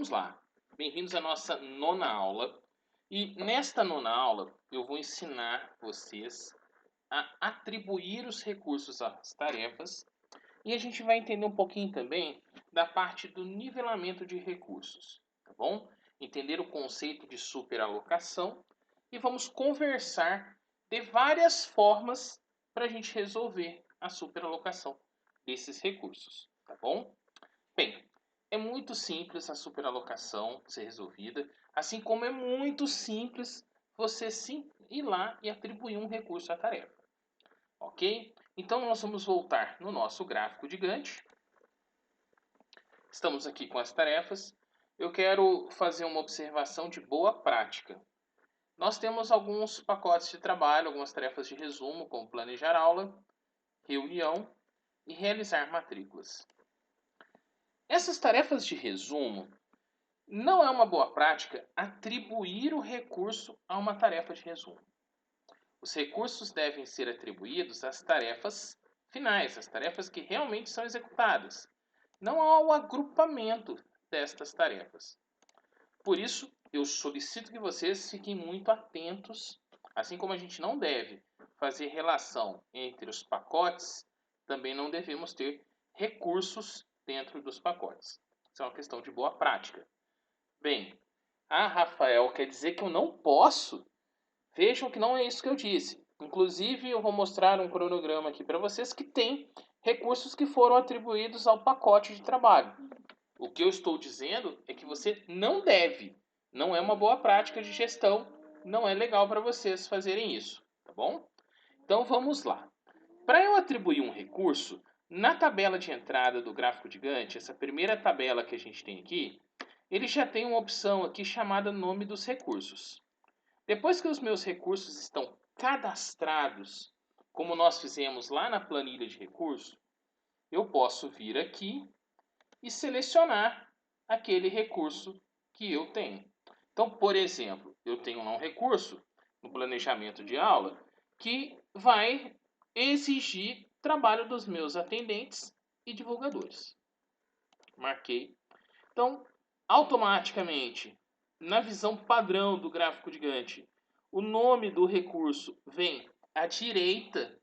vamos lá. Bem-vindos à nossa nona aula. E nesta nona aula eu vou ensinar vocês a atribuir os recursos às tarefas e a gente vai entender um pouquinho também da parte do nivelamento de recursos, tá bom? Entender o conceito de superalocação e vamos conversar de várias formas para a gente resolver a superalocação desses recursos, tá bom? Bem, é muito simples a superalocação ser resolvida, assim como é muito simples você sim ir lá e atribuir um recurso à tarefa, ok? Então nós vamos voltar no nosso gráfico de Gantt. Estamos aqui com as tarefas. Eu quero fazer uma observação de boa prática. Nós temos alguns pacotes de trabalho, algumas tarefas de resumo, como planejar aula, reunião e realizar matrículas. Essas tarefas de resumo não é uma boa prática atribuir o recurso a uma tarefa de resumo. Os recursos devem ser atribuídos às tarefas finais, às tarefas que realmente são executadas, não ao agrupamento destas tarefas. Por isso, eu solicito que vocês fiquem muito atentos, assim como a gente não deve fazer relação entre os pacotes, também não devemos ter recursos dentro dos pacotes. Isso é uma questão de boa prática. Bem, Rafael, quer dizer que eu não posso? Vejam que não é isso que eu disse. Inclusive, eu vou mostrar um cronograma aqui para vocês que tem recursos que foram atribuídos ao pacote de trabalho. O que eu estou dizendo é que você não deve. Não é uma boa prática de gestão. Não é legal para vocês fazerem isso, tá bom? Então vamos lá. Para eu atribuir um recurso, na tabela de entrada do gráfico de Gantt, essa primeira tabela que a gente tem aqui, ele já tem uma opção aqui chamada nome dos recursos. Depois que os meus recursos estão cadastrados, como nós fizemos lá na planilha de recurso, eu posso vir aqui e selecionar aquele recurso que eu tenho. Então, por exemplo, eu tenho um recurso no planejamento de aula que vai exigir trabalho dos meus atendentes e divulgadores. Marquei. Então, automaticamente, na visão padrão do gráfico de Gantt, o nome do recurso vem à direita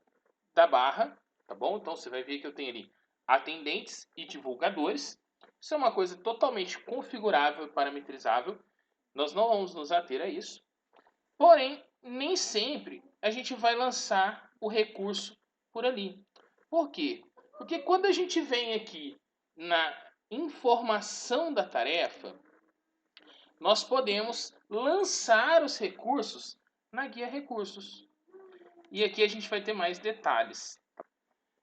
da barra, tá bom? Então você vai ver que eu tenho ali atendentes e divulgadores. Isso é uma coisa totalmente configurável e parametrizável. Nós não vamos nos ater a isso. Porém, nem sempre a gente vai lançar o recurso por ali. Por quê? Porque quando a gente vem aqui na informação da tarefa, nós podemos lançar os recursos na guia recursos. E aqui a gente vai ter mais detalhes.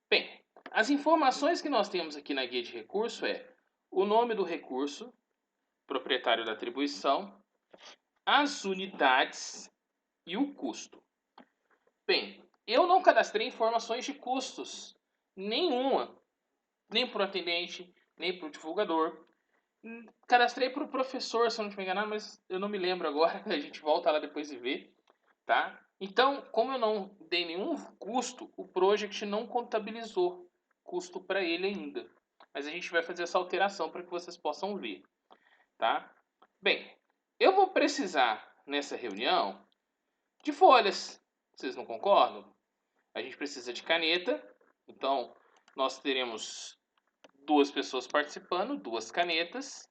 Bem, as informações que nós temos aqui na guia de recurso é o nome do recurso, proprietário da atribuição, as unidades e o custo. Bem, eu não cadastrei informações de custos nenhuma, nem para o atendente, nem para o divulgador. Cadastrei para o professor, se eu não estiver enganado, mas eu não me lembro agora, a gente volta lá depois e vê, tá? Então, como eu não dei nenhum custo, o Project não contabilizou custo para ele ainda. Mas a gente vai fazer essa alteração para que vocês possam ver, tá? Bem, eu vou precisar nessa reunião de folhas. Vocês não concordam? A gente precisa de caneta, então nós teremos duas pessoas participando, duas canetas,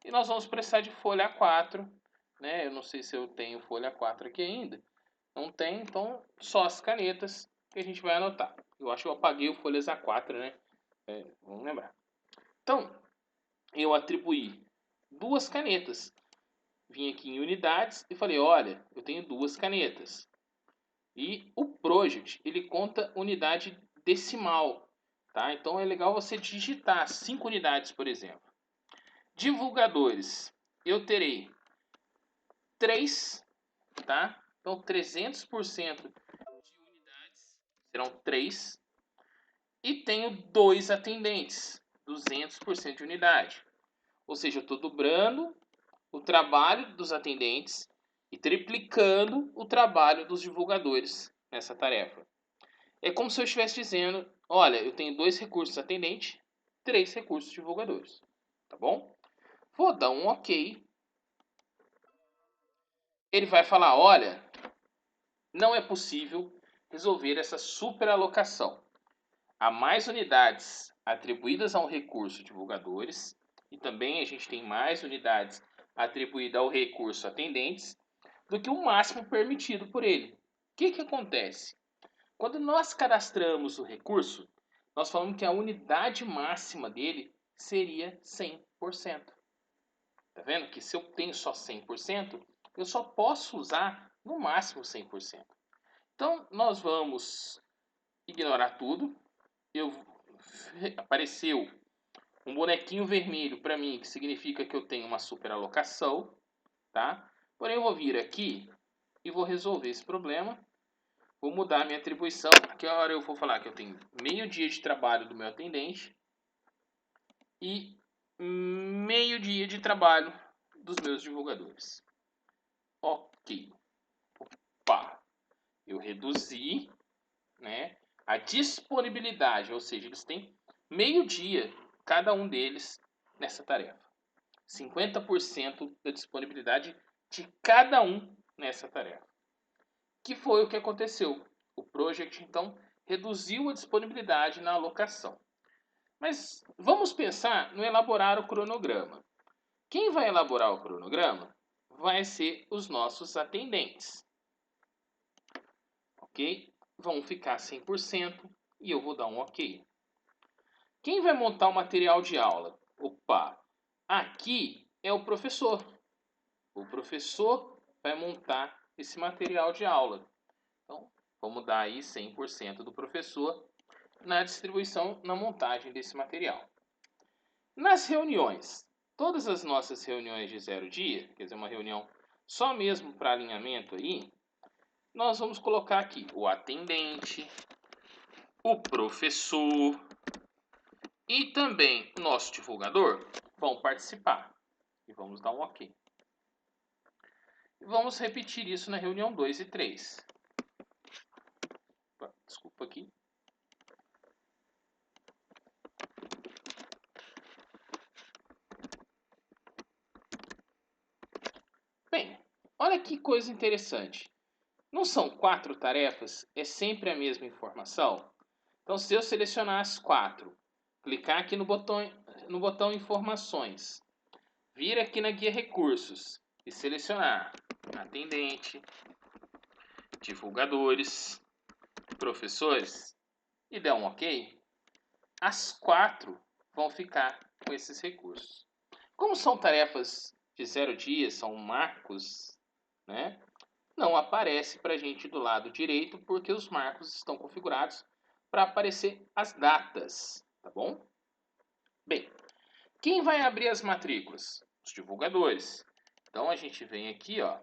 e nós vamos precisar de folha A4, né? Eu não sei se eu tenho folha A4 aqui ainda. Não tem, então só as canetas que a gente vai anotar. Eu acho que eu apaguei o folhas A4, né? Vamos lembrar. Então, eu atribuí duas canetas. Vim aqui em unidades e falei, olha, eu tenho duas canetas. E o Project, ele conta unidade decimal, tá? Então é legal você digitar 5 unidades, por exemplo. Divulgadores, eu terei 3, tá? Então 300% de unidades serão 3. E tenho 2 atendentes, 200% de unidade. Ou seja, eu estou dobrando o trabalho dos atendentes e triplicando o trabalho dos divulgadores nessa tarefa. É como se eu estivesse dizendo, olha, eu tenho 2 recursos atendentes, 3 recursos divulgadores, tá bom? Vou dar um OK. Ele vai falar, olha, não é possível resolver essa superalocação. Há mais unidades atribuídas a um recurso divulgadores e também a gente tem mais unidades atribuídas ao recurso atendentes do que o máximo permitido por ele. O que acontece? Quando nós cadastramos o recurso, nós falamos que a unidade máxima dele seria 100%. Tá vendo que se eu tenho só 100%, eu só posso usar no máximo 100%. Então, nós vamos ignorar tudo. Apareceu um bonequinho vermelho para mim, que significa que eu tenho uma superalocação, tá? Porém, eu vou vir aqui e vou resolver esse problema. Vou mudar a minha atribuição. Aqui a hora eu vou falar que eu tenho meio dia de trabalho do meu atendente e meio dia de trabalho dos meus divulgadores. Ok. Opa. Eu reduzi, né, a disponibilidade, ou seja, eles têm meio dia, cada um deles, nessa tarefa. 50% da disponibilidade de cada um nessa tarefa. Que foi o que aconteceu. O Project, então, reduziu a disponibilidade na alocação. Mas vamos pensar no elaborar o cronograma. Quem vai elaborar o cronograma vai ser os nossos atendentes. Ok? Vão ficar 100% e eu vou dar um OK. Quem vai montar o material de aula? Opa, aqui é o professor. O professor vai montar esse material de aula. Então, vamos dar aí 100% do professor na distribuição, na montagem desse material. Nas reuniões, todas as nossas reuniões de 0 dia, quer dizer, uma reunião só mesmo para alinhamento aí, nós vamos colocar aqui o atendente, o professor e também o nosso divulgador vão participar. E vamos dar um OK. E vamos repetir isso na reunião 2 e 3. Desculpa aqui. Bem, olha que coisa interessante. Não são 4 tarefas? É sempre a mesma informação? Então, se eu selecionar as 4, clicar aqui no botão Informações, vir aqui na guia Recursos e selecionar Atendente, Divulgadores, Professores e der um OK, as 4 vão ficar com esses recursos. Como são tarefas de 0 dias, são marcos, né? Não aparece para a gente do lado direito porque os marcos estão configurados para aparecer as datas, tá bom? Bem, quem vai abrir as matrículas? Os divulgadores. Então a gente vem aqui, ó,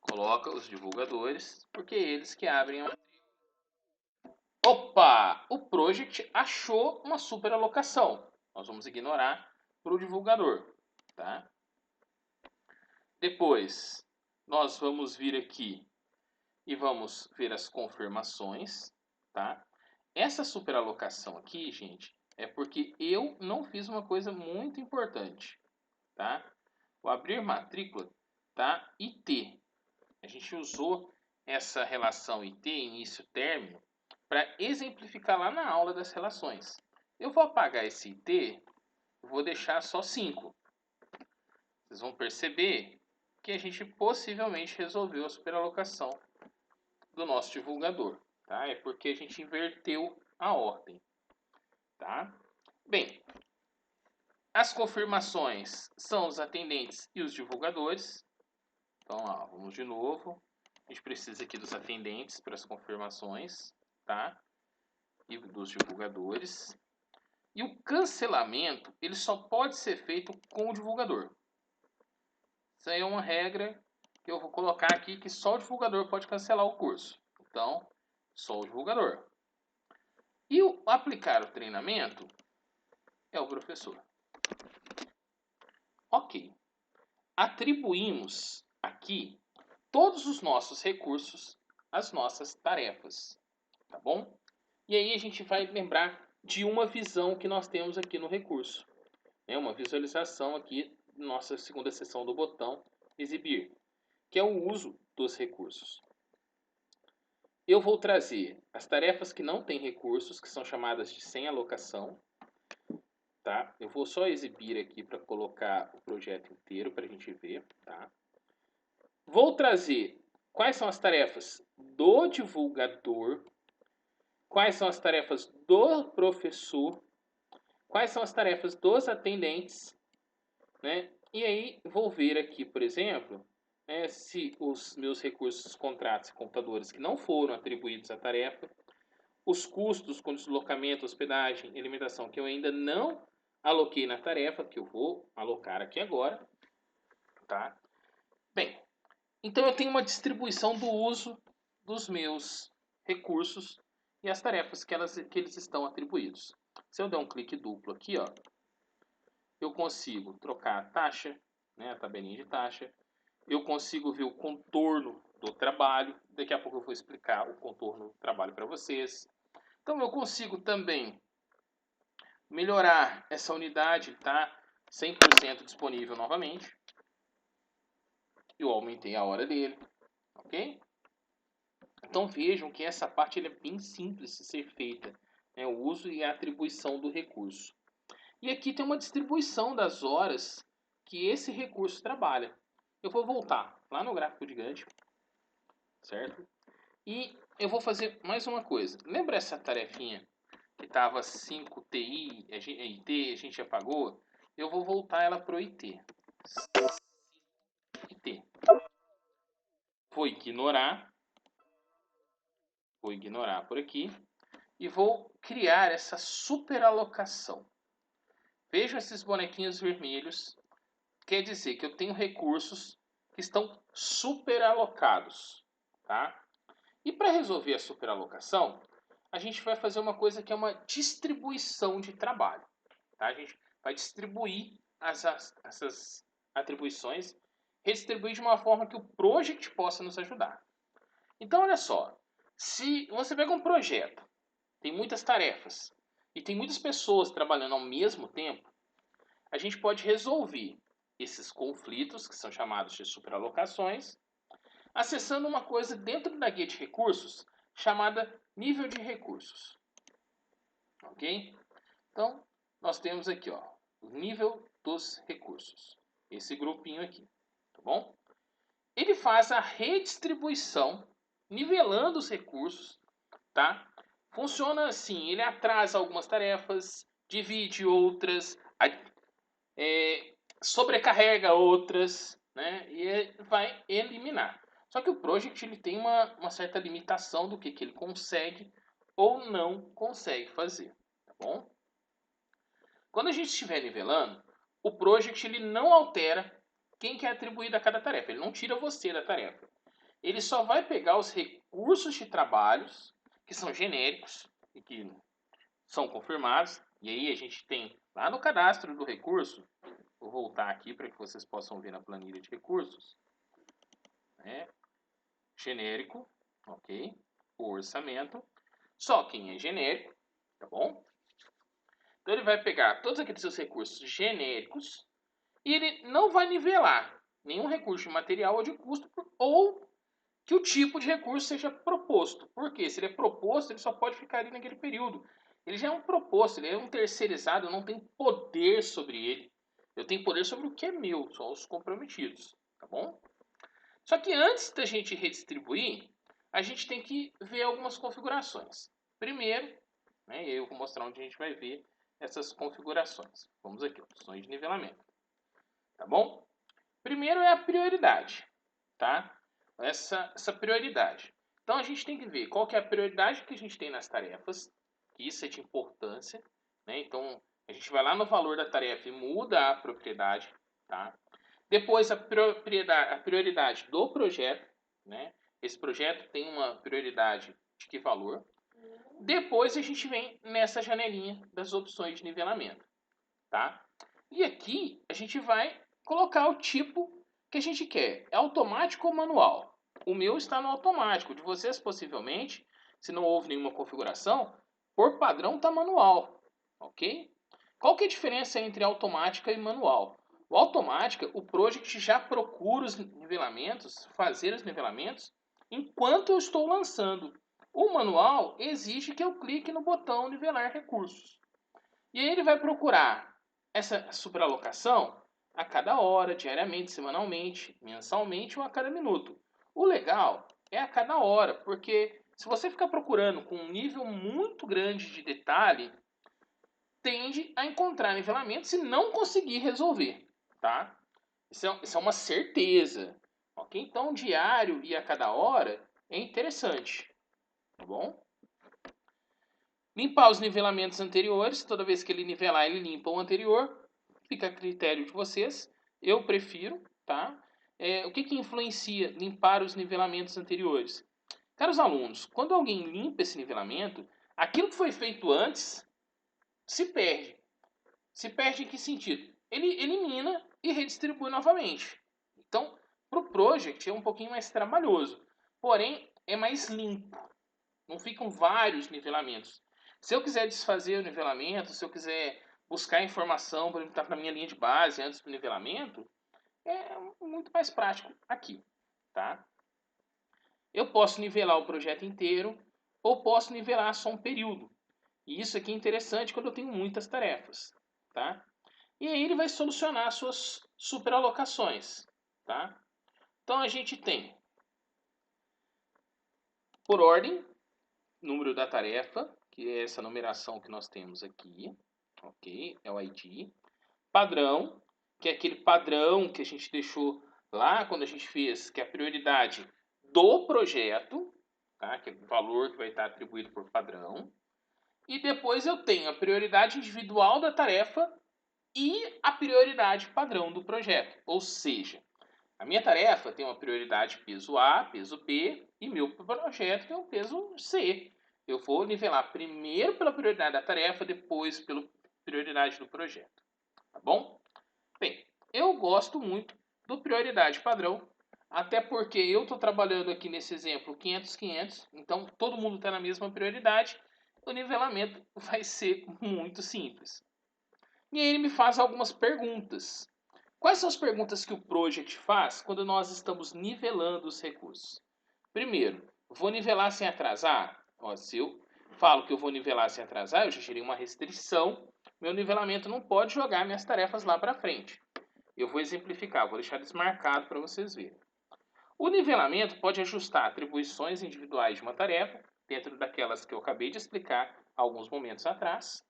coloca os divulgadores, porque é eles que abrem a matrícula. Opa! O Project achou uma superalocação. Nós vamos ignorar para o divulgador, tá? Depois, nós vamos vir aqui e vamos ver as confirmações, tá? Essa superalocação aqui, gente, é porque eu não fiz uma coisa muito importante, tá? O abrir matrícula, tá? IT. A gente usou essa relação IT, início-término, para exemplificar lá na aula das relações. Eu vou apagar esse IT, vou deixar só 5. Vocês vão perceber que a gente possivelmente resolveu a superalocação do nosso divulgador, tá? É porque a gente inverteu a ordem, tá? Bem, as confirmações são os atendentes e os divulgadores. Então, ó, vamos de novo. A gente precisa aqui dos atendentes para as confirmações, tá? E dos divulgadores. E o cancelamento, ele só pode ser feito com o divulgador. Isso aí é uma regra que eu vou colocar aqui, que só o divulgador pode cancelar o curso. Então, só o divulgador. E o aplicar o treinamento é o professor. Ok. Atribuímos aqui todos os nossos recursos às nossas tarefas, tá bom? E aí a gente vai lembrar de uma visão que nós temos aqui no recurso. É uma visualização aqui nossa segunda seção do botão exibir, que é o uso dos recursos. Eu vou trazer as tarefas que não têm recursos, que são chamadas de sem alocação. Tá? Eu vou só exibir aqui para colocar o projeto inteiro para a gente ver. Tá? Vou trazer quais são as tarefas do divulgador, quais são as tarefas do professor, quais são as tarefas dos atendentes, né? E aí vou ver aqui, por exemplo, se os meus recursos, contratos e computadores que não foram atribuídos à tarefa, os custos com deslocamento, hospedagem e alimentação que eu ainda não aloquei na tarefa, que eu vou alocar aqui agora, tá? Bem, então eu tenho uma distribuição do uso dos meus recursos e as tarefas que eles estão atribuídos. Se eu der um clique duplo aqui, ó, eu consigo trocar a taxa, né, a tabelinha de taxa. Eu consigo ver o contorno do trabalho. Daqui a pouco eu vou explicar o contorno do trabalho para vocês. Então eu consigo também melhorar essa unidade, tá? 100% disponível novamente. Eu aumentei a hora dele, ok? Então vejam que essa parte é bem simples de ser feita, né? O uso e a atribuição do recurso. E aqui tem uma distribuição das horas que esse recurso trabalha. Eu vou voltar lá no gráfico de Gantt, certo? E eu vou fazer mais uma coisa. Lembra essa tarefinha que estava 5 TI, IT, a gente apagou? Eu vou voltar ela para o IT. IT. Vou ignorar por aqui e vou criar essa superalocação. Vejam esses bonequinhos vermelhos. Quer dizer que eu tenho recursos que estão superalocados, tá? E para resolver a superalocação, a gente vai fazer uma coisa que é uma distribuição de trabalho, tá? A gente vai distribuir essas atribuições, redistribuir de uma forma que o project possa nos ajudar. Então, olha só, se você pega um projeto, tem muitas tarefas e tem muitas pessoas trabalhando ao mesmo tempo, a gente pode resolver esses conflitos, que são chamados de superalocações, acessando uma coisa dentro da guia de recursos chamada nível de recursos. Ok? Então, nós temos aqui ó, o nível dos recursos. Esse grupinho aqui. Tá bom? Ele faz a redistribuição, nivelando os recursos. Tá? Funciona assim, ele atrasa algumas tarefas, divide outras, sobrecarrega outras, né? E vai eliminar. Só que o Project ele tem uma certa limitação do que ele consegue ou não consegue fazer, tá bom? Quando a gente estiver nivelando, o Project ele não altera quem que é atribuído a cada tarefa, ele não tira você da tarefa. Ele só vai pegar os recursos de trabalhos que são genéricos e que são confirmados, e aí a gente tem lá no cadastro do recurso. Vou voltar aqui para que vocês possam ver na planilha de recursos. Né? Genérico, ok? O orçamento. Só quem é genérico, tá bom? Então ele vai pegar todos aqueles seus recursos genéricos e ele não vai nivelar nenhum recurso de material ou de custo ou que o tipo de recurso seja proposto. Porque se ele é proposto, ele só pode ficar ali naquele período. Ele já é um proposto, ele é um terceirizado, eu não tenho poder sobre ele. Eu tenho poder sobre o que é meu, só os comprometidos, tá bom? Só que antes da gente redistribuir, a gente tem que ver algumas configurações. Primeiro, né, eu vou mostrar onde a gente vai ver essas configurações. Vamos aqui, opções de nivelamento, tá bom? Primeiro é a prioridade, tá? Essa prioridade. Então a gente tem que ver qual que é a prioridade que a gente tem nas tarefas, que isso é de importância, né? Então a gente vai lá no valor da tarefa e muda a propriedade, tá? Depois a prioridade do projeto, né? Esse projeto tem uma prioridade de que valor? Depois a gente vem nessa janelinha das opções de nivelamento, tá? E aqui a gente vai colocar o tipo que a gente quer. É automático ou manual? O meu está no automático. De vocês, possivelmente, se não houve nenhuma configuração, por padrão está manual, ok? Qual que é a diferença entre automática e manual? O automática, o project já procura os nivelamentos, fazer os nivelamentos, enquanto eu estou lançando. O manual exige que eu clique no botão nivelar recursos. E aí ele vai procurar essa superalocação a cada hora, diariamente, semanalmente, mensalmente ou a cada minuto. O legal é a cada hora, porque se você ficar procurando com um nível muito grande de detalhe, tende a encontrar nivelamentos e não conseguir resolver, tá? Isso é uma certeza. Ok? Então, diário e a cada hora é interessante, tá bom? Limpar os nivelamentos anteriores. Toda vez que ele nivelar, ele limpa o anterior. Fica a critério de vocês. Eu prefiro, tá? O que influencia limpar os nivelamentos anteriores? Caros alunos, quando alguém limpa esse nivelamento, aquilo que foi feito antes se perde. Se perde em que sentido? Ele elimina e redistribui novamente. Então, para o project é um pouquinho mais trabalhoso, porém é mais limpo. Não ficam vários nivelamentos. Se eu quiser desfazer o nivelamento, se eu quiser buscar informação para estar na minha linha de base antes do nivelamento, é muito mais prático aqui, tá? Eu posso nivelar o projeto inteiro ou posso nivelar só um período. E isso aqui é interessante quando eu tenho muitas tarefas, tá? E aí ele vai solucionar as suas superalocações, tá? Então a gente tem, por ordem, número da tarefa, que é essa numeração que nós temos aqui, ok? É o ID. Padrão, que é aquele padrão que a gente deixou lá quando a gente fez, que é a prioridade do projeto, tá? Que é o valor que vai estar atribuído por padrão. E depois eu tenho a prioridade individual da tarefa e a prioridade padrão do projeto. Ou seja, a minha tarefa tem uma prioridade peso A, peso B, e meu projeto tem um peso C. Eu vou nivelar primeiro pela prioridade da tarefa, depois pela prioridade do projeto. Tá bom? Bem, eu gosto muito do prioridade padrão, até porque eu estou trabalhando aqui nesse exemplo 500-500, então todo mundo está na mesma prioridade, o nivelamento vai ser muito simples. E aí ele me faz algumas perguntas. Quais são as perguntas que o Project faz quando nós estamos nivelando os recursos? Primeiro, vou nivelar sem atrasar? Ó, se eu falo que eu vou nivelar sem atrasar, eu já gerei uma restrição. Meu nivelamento não pode jogar minhas tarefas lá para frente. Eu vou exemplificar, vou deixar desmarcado para vocês verem. O nivelamento pode ajustar atribuições individuais de uma tarefa, dentro daquelas que eu acabei de explicar alguns momentos atrás.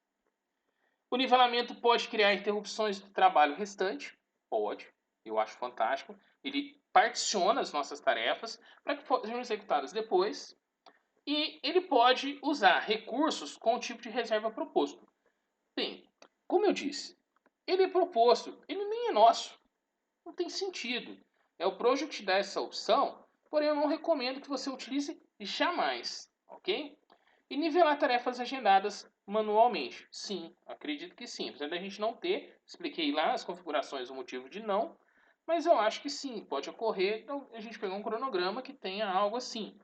O nivelamento pode criar interrupções do trabalho restante? Pode, eu acho fantástico. Ele particiona as nossas tarefas para que sejam executadas depois. E ele pode usar recursos com o tipo de reserva proposto. Bem, como eu disse, ele é proposto, ele nem é nosso. Não tem sentido. É o Project que dá essa opção, porém eu não recomendo que você utilize jamais, ok? E nivelar tarefas agendadas manualmente. Sim, acredito que sim. Apesar da gente não ter, expliquei lá as configurações, o motivo de não, mas eu acho que sim, pode ocorrer então, a gente pegar um cronograma que tenha algo assim.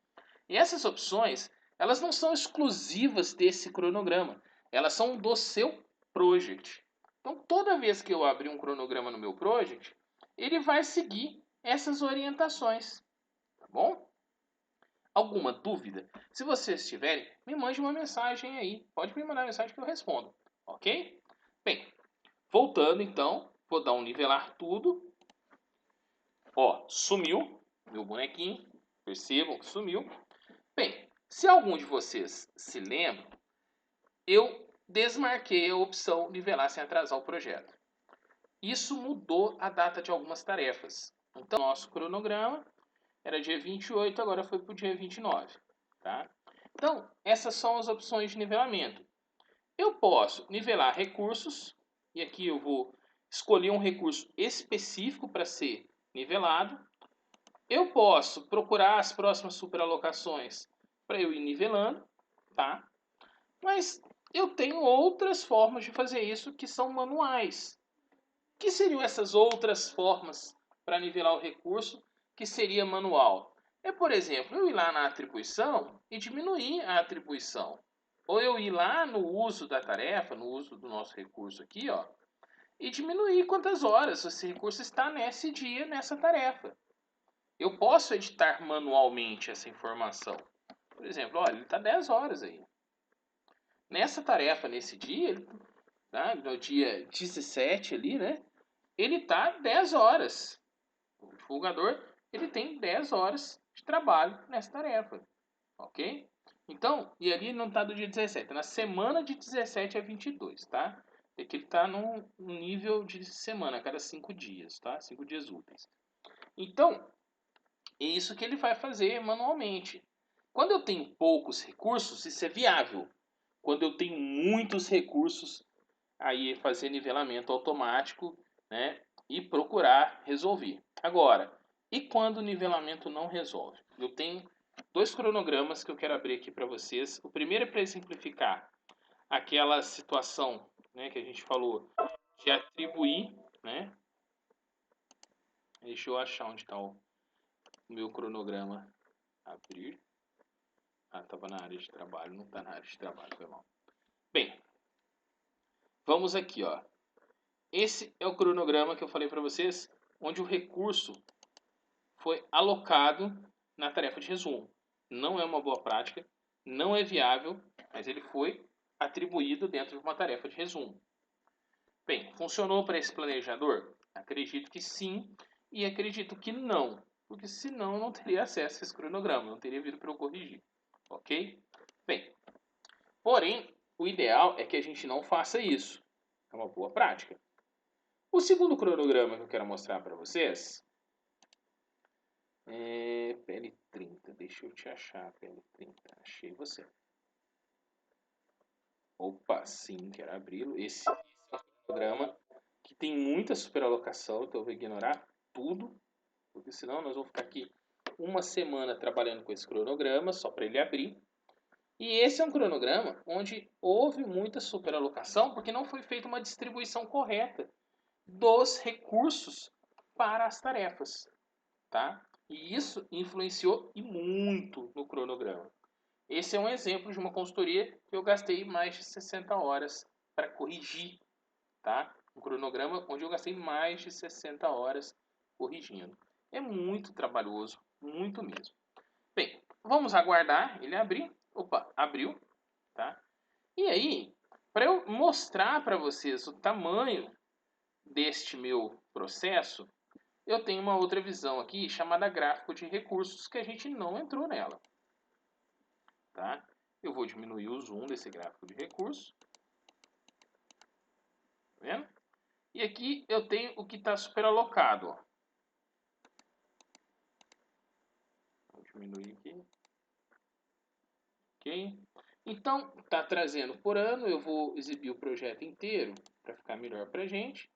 E essas opções, elas não são exclusivas desse cronograma, elas são do seu project. Então, toda vez que eu abrir um cronograma no meu project, ele vai seguir essas orientações, tá bom? Alguma dúvida? Se vocês tiverem, me mande uma mensagem aí. Pode me mandar mensagem que eu respondo, ok? Bem, voltando então, vou dar um nivelar tudo. Ó, sumiu meu bonequinho. Percebam que sumiu. Bem, se algum de vocês se lembra, eu desmarquei a opção nivelar sem atrasar o projeto. Isso mudou a data de algumas tarefas. Então, nosso cronograma era dia 28, agora foi para o dia 29. Tá? Então, essas são as opções de nivelamento. Eu posso nivelar recursos, e aqui eu vou escolher um recurso específico para ser nivelado. Eu posso procurar as próximas superalocações para eu ir nivelando, tá? Mas eu tenho outras formas de fazer isso que são manuais. O que seriam essas outras formas para nivelar o recurso que seria manual? É, por exemplo, eu ir lá na atribuição e diminuir a atribuição. Ou eu ir lá no uso da tarefa, no uso do nosso recurso aqui, ó, e diminuir quantas horas esse recurso está nesse dia, nessa tarefa. Eu posso editar manualmente essa informação. Por exemplo, olha, ele está 10 horas aí. Nessa tarefa, nesse dia, tá? No dia 17 ali, né? Ele está 10 horas. O divulgador, ele tem 10 horas de trabalho nessa tarefa. Ok? Então, e ali não está do dia 17, na semana de 17 a 22, tá? É que ele está num nível de semana, a cada 5 dias, tá? 5 dias úteis. Então, é isso que ele vai fazer manualmente. Quando eu tenho poucos recursos, isso é viável. Quando eu tenho muitos recursos, aí fazer nivelamento automático, né? E procurar resolver. Agora, e quando o nivelamento não resolve? Eu tenho dois cronogramas que eu quero abrir aqui para vocês. O primeiro é para exemplificar aquela situação, né, que a gente falou de atribuir, né? Deixa eu achar onde está o meu cronograma. Abrir. Ah, estava na área de trabalho, não está na área de trabalho, foi mal. Bem, vamos aqui, ó. Esse é o cronograma que eu falei para vocês, onde o recurso foi alocado na tarefa de resumo. Não é uma boa prática, não é viável, mas ele foi atribuído dentro de uma tarefa de resumo. Bem, funcionou para esse planejador? Acredito que sim e acredito que não, porque senão eu não teria acesso a esse cronograma, não teria vindo para eu corrigir, ok? Bem, porém, o ideal é que a gente não faça isso. É uma boa prática. O segundo cronograma que eu quero mostrar para vocês é PL30. Deixa eu te achar, PL30. Achei você. Opa, sim, quero abri-lo. Esse é um cronograma que tem muita superalocação, então eu vou ignorar tudo, porque senão nós vamos ficar aqui uma semana trabalhando com esse cronograma, só para ele abrir. E esse é um cronograma onde houve muita superalocação, porque não foi feita uma distribuição correta dos recursos para as tarefas, tá? E isso influenciou e muito no cronograma. Esse é um exemplo de uma consultoria que eu gastei mais de 60 horas para corrigir, tá? Um cronograma onde eu gastei mais de 60 horas corrigindo. É muito trabalhoso, muito mesmo. Bem, vamos aguardar ele abrir. Opa, abriu, tá? E aí, para eu mostrar para vocês o tamanho deste meu processo, eu tenho uma outra visão aqui chamada gráfico de recursos que a gente não entrou nela. Tá? Eu vou diminuir o zoom desse gráfico de recursos. Tá vendo? E aqui eu tenho o que está superalocado. Ó. Vou diminuir aqui. Ok? Então, está trazendo por ano. Eu vou exibir o projeto inteiro para ficar melhor para a gente.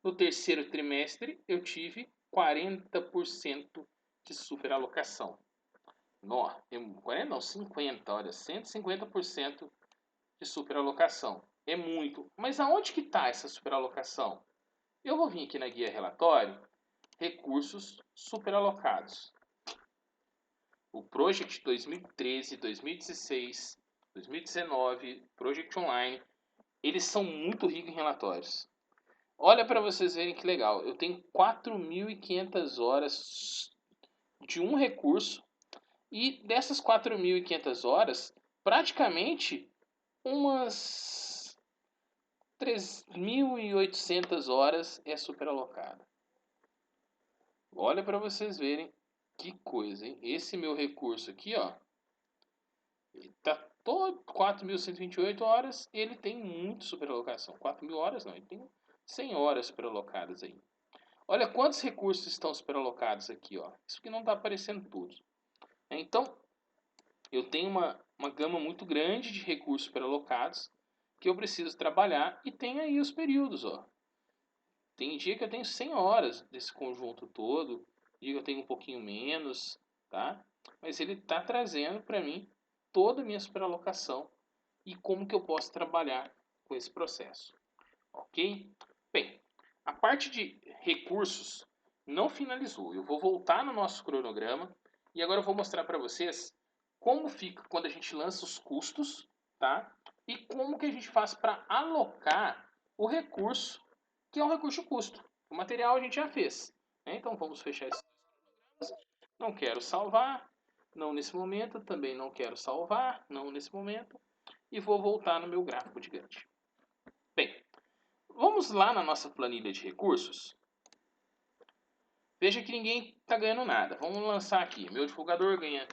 No terceiro trimestre, eu tive 40% de superalocação. 40 não, 50, olha, 150% de superalocação. É muito. Mas aonde que está essa superalocação? Eu vou vir aqui na guia relatório, recursos superalocados. O Project 2013, 2016, 2019, Project Online, eles são muito ricos em relatórios. Olha para vocês verem que legal. Eu tenho 4.500 horas de um recurso e dessas 4.500 horas, praticamente umas 3.800 horas é superalocada. Olha para vocês verem que coisa, hein? Esse meu recurso aqui, ó, tá todo 4.128 horas, ele tem muito superalocação. 4.000 horas não, ele tem 100 horas superalocadas aí. Olha quantos recursos estão superalocados aqui, ó. Isso aqui não está aparecendo tudo. Então, eu tenho uma gama muito grande de recursos superalocados que eu preciso trabalhar e tem aí os períodos, ó. Tem dia que eu tenho 100 horas desse conjunto todo, dia que eu tenho um pouquinho menos, tá? Mas ele está trazendo para mim toda a minha superalocação e como que eu posso trabalhar com esse processo, ok? Bem, a parte de recursos não finalizou. Eu vou voltar no nosso cronograma e agora eu vou mostrar para vocês como fica quando a gente lança os custos, tá? E como que a gente faz para alocar o recurso que é um recurso de custo. O material a gente já fez, né? Então vamos fechar esses programas. Não quero salvar, não nesse momento, também não quero salvar, não nesse momento. E vou voltar no meu gráfico de Gantt. Bem, vamos lá na nossa planilha de recursos. Veja que ninguém está ganhando nada. Vamos lançar aqui. Meu divulgador ganha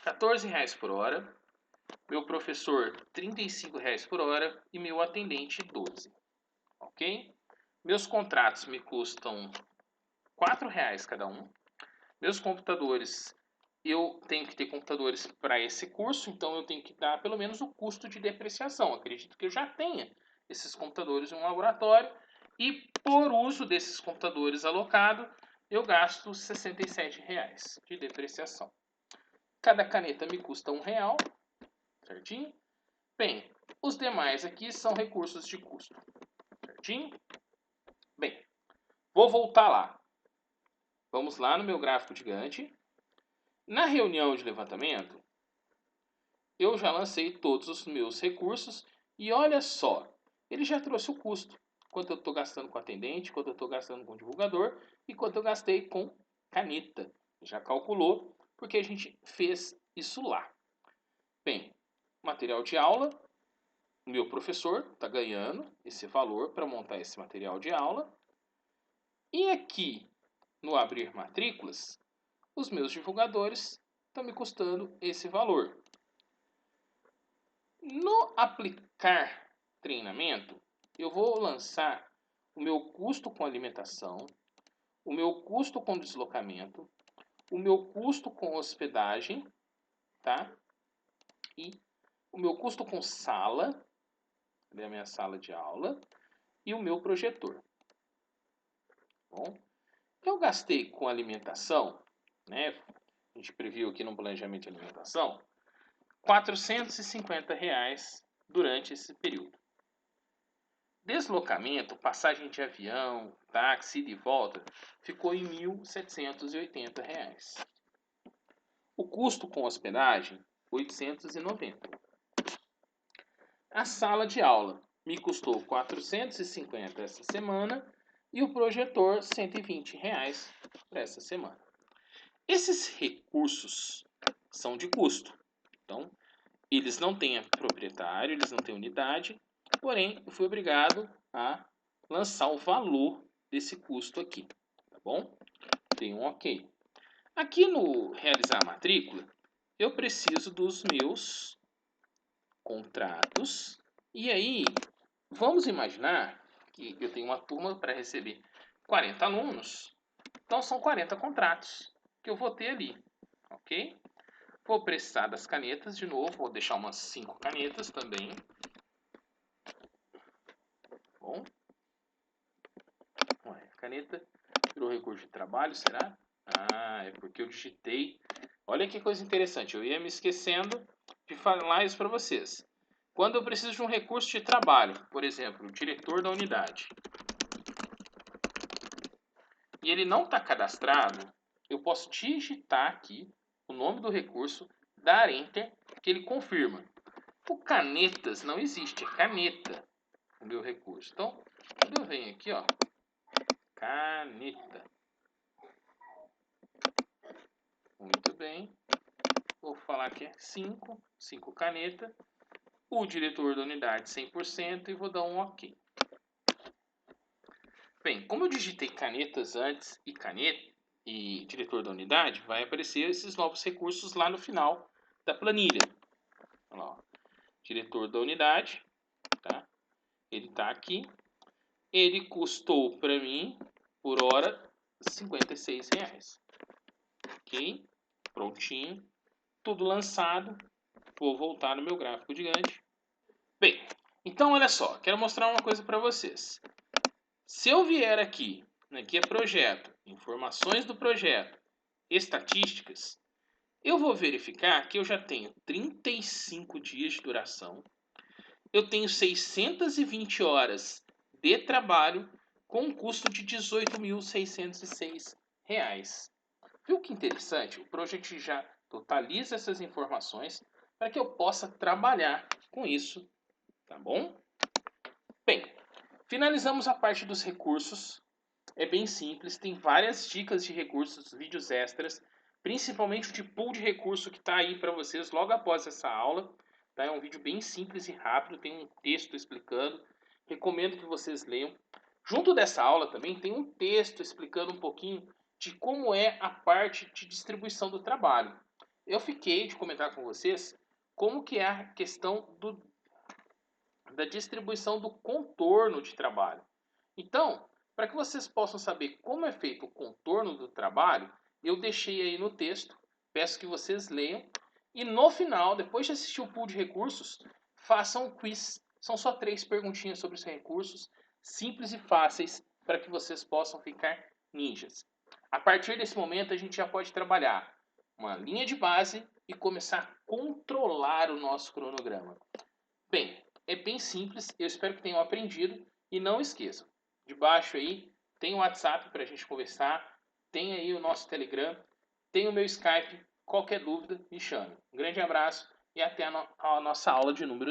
R$14 por hora. Meu professor, R$35 por hora. E meu atendente, 12. Ok? Meus contratos me custam R$4 cada um. Meus computadores, eu tenho que ter computadores para esse curso. Então eu tenho que dar pelo menos o custo de depreciação. Acredito que eu já tenha esses computadores em um laboratório. E por uso desses computadores alocado, eu gasto R$67 de depreciação. Cada caneta me custa R$1, certinho? Bem, os demais aqui são recursos de custo, certinho? Bem, vou voltar lá. Vamos lá no meu gráfico de Gantt. Na reunião de levantamento, eu já lancei todos os meus recursos e olha só, ele já trouxe o custo. Quanto eu estou gastando com atendente, quanto eu estou gastando com divulgador e quanto eu gastei com caneta. Já calculou, porque a gente fez isso lá. Bem, material de aula, o meu professor está ganhando esse valor para montar esse material de aula. E aqui, no abrir matrículas, os meus divulgadores estão me custando esse valor. No aplicar treinamento, eu vou lançar o meu custo com alimentação, o meu custo com deslocamento, o meu custo com hospedagem, tá? E o meu custo com sala, a minha sala de aula, e o meu projetor. Bom, eu gastei com alimentação, né? A gente previu aqui no planejamento de alimentação, R$450 durante esse período. Deslocamento, passagem de avião, táxi e de volta, ficou em R$1.780. O custo com hospedagem, R$890. A sala de aula me custou R$450 essa semana e o projetor R$120 para essa semana. Esses recursos são de custo. Então, eles não têm proprietário, eles não têm unidade, porém, eu fui obrigado a lançar o valor desse custo aqui, tá bom? Tem um ok. Aqui no realizar a matrícula, eu preciso dos meus contratos. E aí, vamos imaginar que eu tenho uma turma para receber 40 alunos. Então, são 40 contratos que eu vou ter ali, ok? Vou precisar das canetas de novo, vou deixar umas 5 canetas também. Bom. Ué, caneta virou recurso de trabalho, será? Ah, é porque eu digitei. Olha que coisa interessante, eu ia me esquecendo de falar isso para vocês. Quando eu preciso de um recurso de trabalho, por exemplo, o diretor da unidade, e ele não está cadastrado, eu posso digitar aqui o nome do recurso, dar Enter, que ele confirma. O canetas não existe, é caneta o meu recurso. Então, quando eu venho aqui, ó, caneta. Muito bem. Vou falar que é 5 caneta. O diretor da unidade 100% e vou dar um OK. Bem, como eu digitei canetas antes e caneta e diretor da unidade, vai aparecer esses novos recursos lá no final da planilha. Olha lá, ó. Diretor da unidade, tá? Ele está aqui. Ele custou para mim, por hora, R$56. Ok? Prontinho. Tudo lançado. Vou voltar no meu gráfico de Gantt. Bem, então olha só. Quero mostrar uma coisa para vocês. Se eu vier aqui é projeto, informações do projeto, estatísticas, eu vou verificar que eu já tenho 35 dias de duração. Eu tenho 620 horas de trabalho com um custo de R$18.606. Viu que interessante? O Project já totaliza essas informações para que eu possa trabalhar com isso, tá bom? Bem, Finalizamos a parte dos recursos. É bem simples, tem várias dicas de recursos, vídeos extras, principalmente o de pool de recurso que está aí para vocês logo após essa aula. Tá? É um vídeo bem simples e rápido, tem um texto explicando. Recomendo que vocês leiam. Junto dessa aula também tem um texto explicando um pouquinho de como é a parte de distribuição do trabalho. Eu fiquei de comentar com vocês como que é a questão da distribuição do contorno de trabalho. Então, para que vocês possam saber como é feito o contorno do trabalho, eu deixei aí no texto, peço que vocês leiam, e no final, depois de assistir o pool de recursos, façam um quiz. São só 3 perguntinhas sobre os recursos, simples e fáceis, para que vocês possam ficar ninjas. A partir desse momento, a gente já pode trabalhar uma linha de base e começar a controlar o nosso cronograma. Bem, é bem simples, eu espero que tenham aprendido e não esqueçam, debaixo aí tem o WhatsApp para a gente conversar, tem aí o nosso Telegram, tem o meu Skype, qualquer dúvida me chame. Um grande abraço e até a nossa aula de número 10.